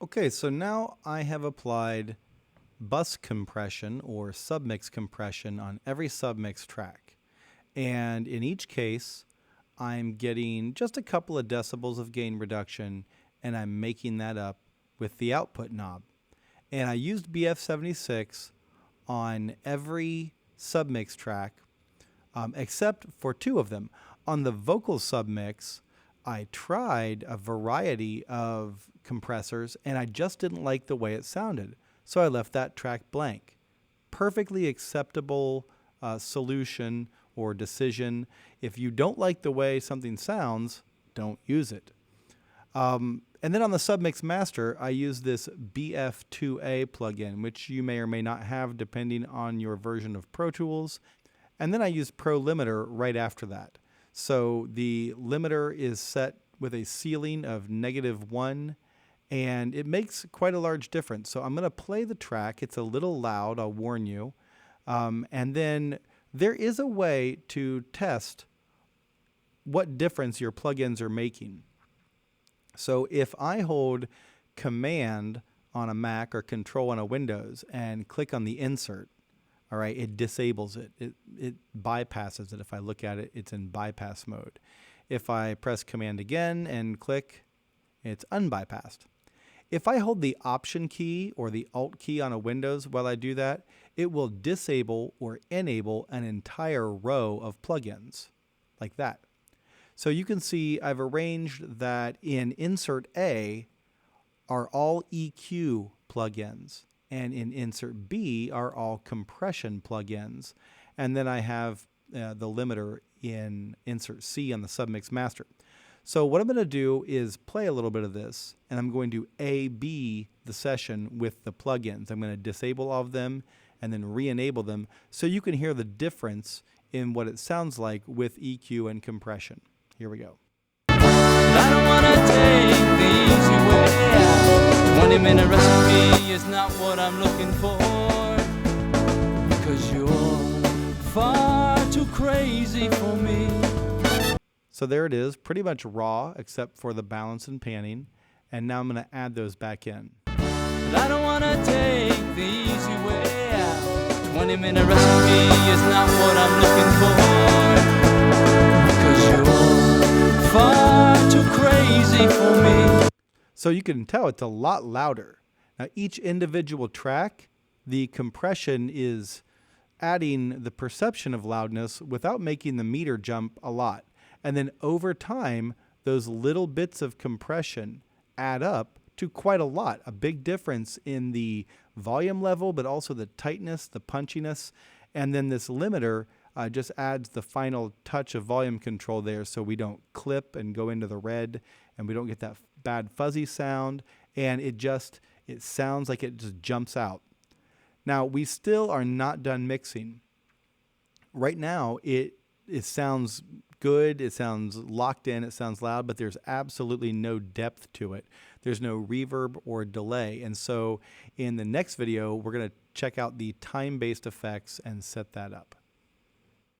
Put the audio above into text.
Okay, so now I have applied bus compression or submix compression on every submix track. And in each case, I'm getting just a couple of decibels of gain reduction, and I'm making that up with the output knob. And I used BF76 on every submix track except for two of them. On the vocal submix, I tried a variety of compressors and I just didn't like the way it sounded. So I left that track blank. Perfectly acceptable solution or decision. If you don't like the way something sounds, don't use it. And then on the Submix Master, I use this BF2A plugin, which you may or may not have depending on your version of Pro Tools. And then I use Pro Limiter right after that. So the limiter is set with a ceiling of -1, and it makes quite a large difference. So I'm going to play the track. It's a little loud, I'll warn you. And then there is a way to test what difference your plugins are making. So if I hold Command on a Mac or Control on a Windows and click on the insert, all right, it disables it. It bypasses it. If I look at it, it's in bypass mode. If I press Command again and click, it's unbypassed. If I hold the Option key or the Alt key on a Windows while I do that, it will disable or enable an entire row of plugins, like that. So you can see I've arranged that in Insert A are all EQ plugins, and in Insert B are all compression plugins. And then I have the limiter in Insert C on the Submix Master. So what I'm going to do is play a little bit of this, and I'm going to A-B the session with the plugins. I'm going to disable all of them and then re-enable them so you can hear the difference in what it sounds like with EQ and compression. Here we go. I don't wanna take the easy way out. 20-minute recipe is not what I'm looking for, because you're far too crazy for me. So there it is, pretty much raw except for the balance and panning. And now I'm going to add those back in. But I don't wanna take the easy way out. 20-minute recipe is not what I'm looking for, because you're far too crazy for me. So you can tell it's a lot louder. Now each individual track, the compression is adding the perception of loudness without making the meter jump a lot. And then over time, those little bits of compression add up to quite a lot. A big difference in the volume level, but also the tightness, the punchiness. And then this limiter just adds the final touch of volume control there so we don't clip and go into the red and we don't get that bad fuzzy sound. And it sounds like it just jumps out. Now, we still are not done mixing. Right now, it sounds good, it sounds locked in, it sounds loud, but there's absolutely no depth to it. There's no reverb or delay. And so in the next video, we're going to check out the time-based effects and set that up.